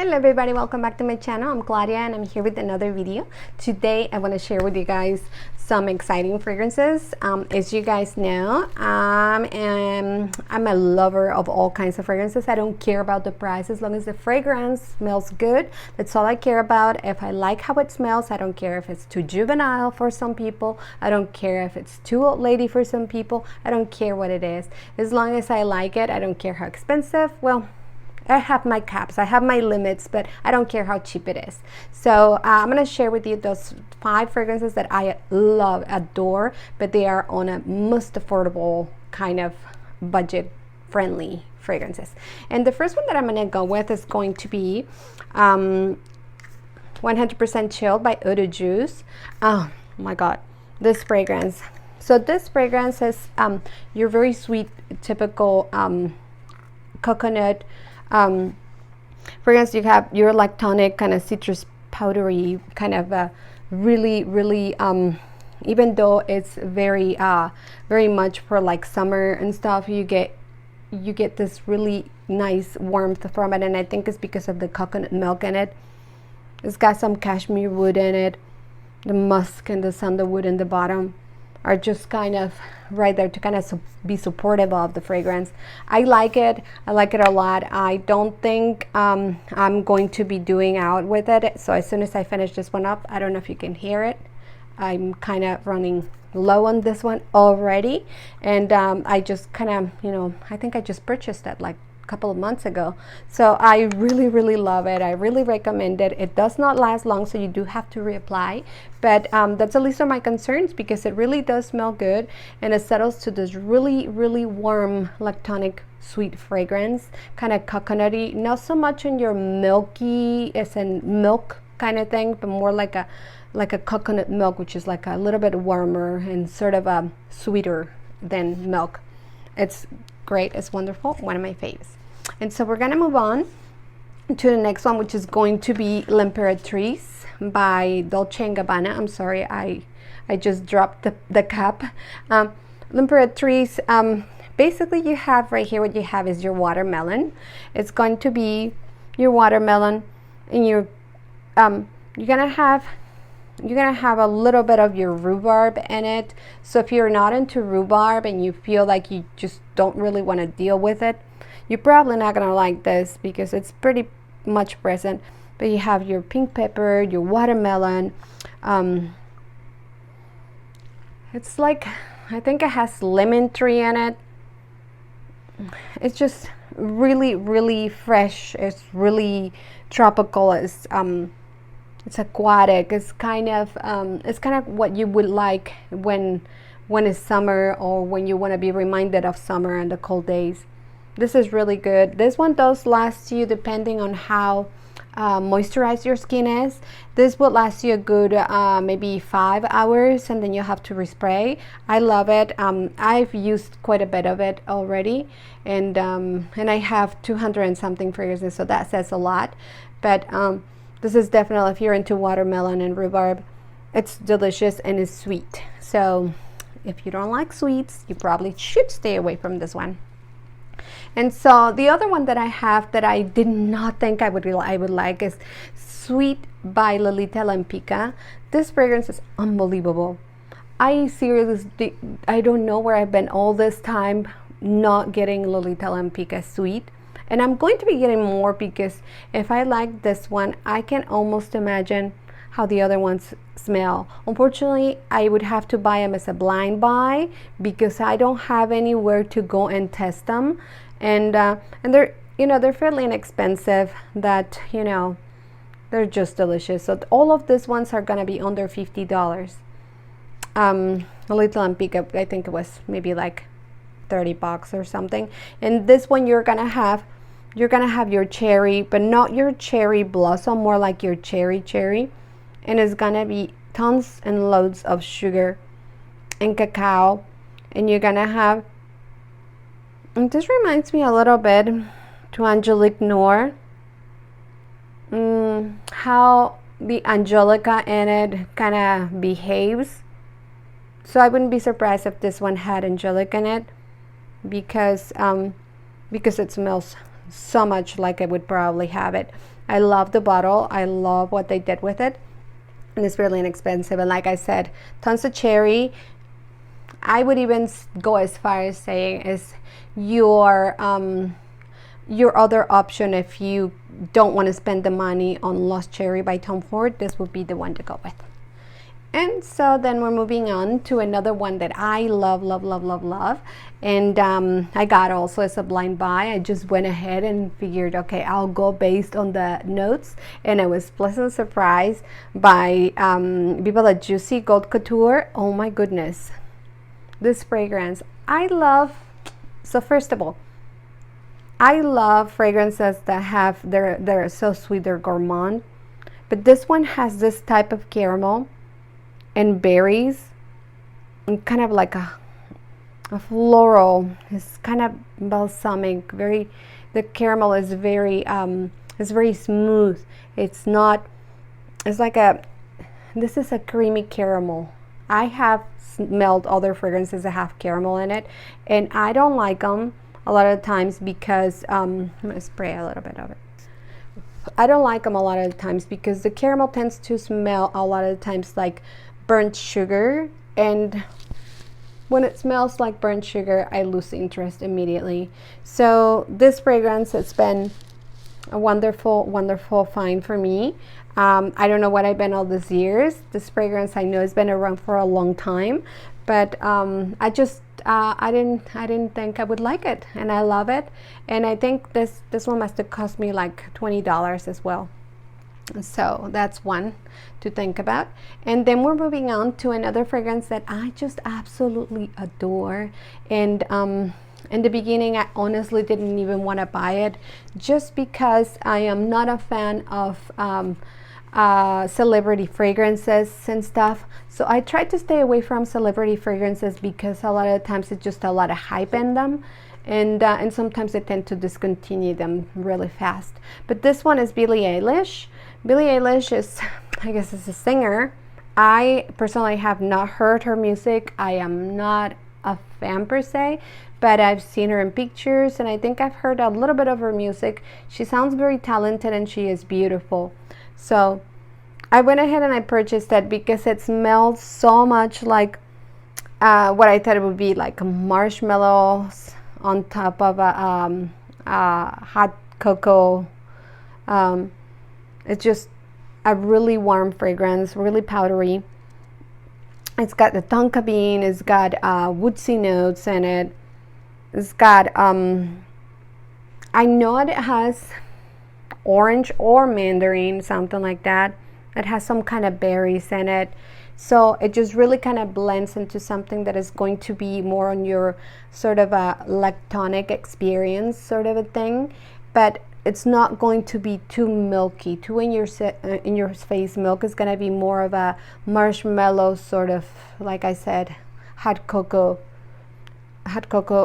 Hello everybody, welcome back to my channel. I'm Claudia and I'm here with another video. Today I want to share with you guys some exciting fragrances. As you guys know, I'm a lover of all kinds of fragrances. I don't care about the price as long as the fragrance smells good. That's all I care about. If I like how it smells, I don't care if it's too juvenile for some people. I don't care if it's too old lady for some people. I don't care what it is. As long as I like it, I don't care how expensive. Well, I have my caps, I have my limits, but I don't care how cheap it is. So I'm going to share with you those 5 fragrances that I love, adore, but they are on a most affordable kind of budget friendly fragrances. And the first one that I'm going to go with is going to be 100% Chilled by Eau de Juice. Oh my god, this fragrance. So this fragrance is your very sweet, typical coconut fragrance. You have your lactonic kind of citrus powdery kind of really even though it's very much for like summer and stuff, you get this really nice warmth from it, and I think it's because of the coconut milk in it. It's got some cashmere wood in it. The musk and the sandalwood in the bottom are just kind of right there to kind of be supportive of the fragrance. I like it a lot. I don't think I'm going to be doing out with it, so as soon as I finish this one up, I don't know if you can hear it, I'm kind of running low on this one already, and I just kind of, you know, I think I just purchased that like couple of months ago, so I really love it. I really recommend it. It does not last long, so you do have to reapply, but that's the least of my concerns because it really does smell good, and it settles to this really warm lactonic sweet fragrance, kind of coconutty, not so much in your milky as in milk kind of thing, but more like a coconut milk, which is like a little bit warmer and sort of sweeter than milk. It's great, it's wonderful, one of my faves. And so we're gonna move on to the next one, which is going to be Limpered by Dolce and Gabbana. I'm sorry, I just dropped the cap. Limpered, basically you have right here, what you have is your watermelon. It's going to be your watermelon, and you're gonna have a little bit of your rhubarb in it. So if you're not into rhubarb and you feel like you just don't really want to deal with it, you're probably not going to like this because it's pretty much present. But you have your pink pepper, your watermelon. It's like, I think it has lemon tree in it. It's just really fresh. It's really tropical. It's aquatic. It's kind of what you would like when it's summer, or when you want to be reminded of summer and the cold days. This is really good. This one does last you, depending on how moisturized your skin is. This will last you a good maybe 5 hours, and then you have to respray. I love it. I've used quite a bit of it already, and I have 200 and something fragrances, so that says a lot. But this is definitely, if you're into watermelon and rhubarb, it's delicious and it's sweet. So if you don't like sweets, you probably should stay away from this one. And so the other one that I have that I did not think I would like is Sweet by Lolita Lampika. This fragrance is unbelievable. I don't know where I've been all this time not getting Lolita Lampika Sweet. And I'm going to be getting more, because if I like this one, I can almost imagine how the other ones smell. Unfortunately, I would have to buy them as a blind buy because I don't have anywhere to go and test them. And they're, you know, they're fairly inexpensive, that, you know, they're just delicious. So all of these ones are gonna be under $50. Lolita Lampika, I think it was maybe like $30 or something. And this one you're gonna have your cherry, but not your cherry blossom, more like your cherry, and it's gonna be tons and loads of sugar and cacao, and you're gonna have, and this reminds me a little bit to Angelique Noir, how the Angelica in it kind of behaves. So I wouldn't be surprised if this one had Angelic in it, because it smells so much like I would probably have it. I love the bottle. I love what they did with it. And it's really inexpensive. And like I said, tons of cherry. I would even go as far as saying is your other option if you don't want to spend the money on Lost Cherry by Tom Ford. This would be the one to go with. And so then we're moving on to another one that I love, love, love, love, love. And I got also as a blind buy. I just went ahead and figured, okay, I'll go based on the notes. And I was pleasantly surprised by Viva La Juicy Gold Couture. Oh my goodness. This fragrance, I love. So first of all, I love fragrances that have, they're so sweet, they're gourmand. But this one has this type of caramel and berries, and kind of like a floral. It's kind of balsamic. The caramel is very smooth. It's not. It's like this is a creamy caramel. I have smelled other fragrances that have caramel in it, and I don't like them a lot of times because I'm gonna spray a little bit of it. I don't like them a lot of the times because the caramel tends to smell a lot of the times like burnt sugar, and when it smells like burnt sugar, I lose interest immediately. So this fragrance has been a wonderful, wonderful find for me. I don't know what I've been all these years. This fragrance I know has been around for a long time, but I didn't think I would like it, and I love it. And I think this one must have cost me like $20 as well. So that's one to think about. And then we're moving on to another fragrance that I just absolutely adore. And in the beginning, I honestly didn't even want to buy it, just because I am not a fan of celebrity fragrances and stuff. So I tried to stay away from celebrity fragrances because a lot of the times it's just a lot of hype in them. And sometimes I tend to discontinue them really fast. But this one is Billie Eilish. Billie Eilish is, I guess, is a singer. I personally have not heard her music. I am not a fan per se, but I've seen her in pictures, and I think I've heard a little bit of her music. She sounds very talented, and she is beautiful. So I went ahead and I purchased it because it smells so much like what I thought it would be, like marshmallows on top of a hot cocoa. It's just a really warm fragrance, really powdery. It's got the tonka bean, it's got woodsy notes in it. It's got, I know it has orange or mandarin, something like that. It has some kind of berries in it. So it just really kind of blends into something that is going to be more on your sort of a lactonic experience sort of a thing. But it's not going to be too milky, too in your face milk. Is going to be more of a marshmallow sort of, like I said, hot cocoa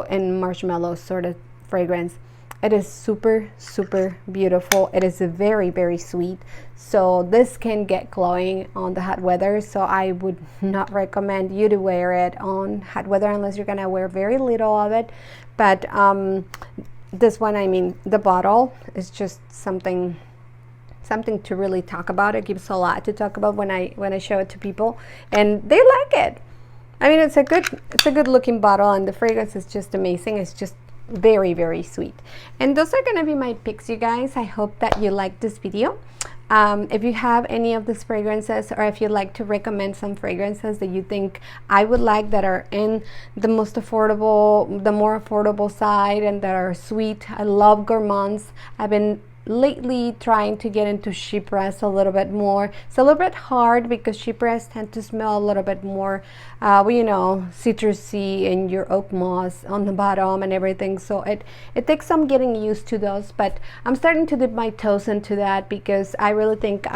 and marshmallow sort of fragrance. It is super, super beautiful. It is very, very sweet. So this can get glowing on the hot weather. So I would not recommend you to wear it on hot weather unless you're gonna wear very little of it. But this one, I mean, the bottle is just something to really talk about. It gives a lot to talk about when I show it to people, and they like it. I mean, it's a good looking bottle, and the fragrance is just amazing. It's just very, very sweet. And those are gonna be my picks, you guys. I hope that you liked this video. If you have any of these fragrances, or if you'd like to recommend some fragrances that you think I would like, that are in the more affordable side and that are sweet. I love gourmands. I've been lately trying to get into chypres a little bit more. It's a little bit hard because chypres tend to smell a little bit more citrusy, and your oak moss on the bottom and everything. So it takes some getting used to those, but I'm starting to dip my toes into that because I really think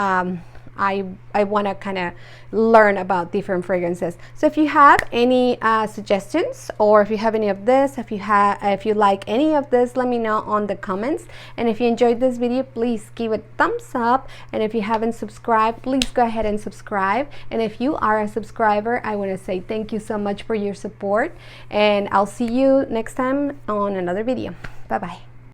I want to kind of learn about different fragrances. So if you have any suggestions, or if you have any of this, if you like any of this, let me know on the comments. And if you enjoyed this video, please give it a thumbs up. And if you haven't subscribed, please go ahead and subscribe. And if you are a subscriber, I want to say thank you so much for your support, and I'll see you next time on another video. Bye bye.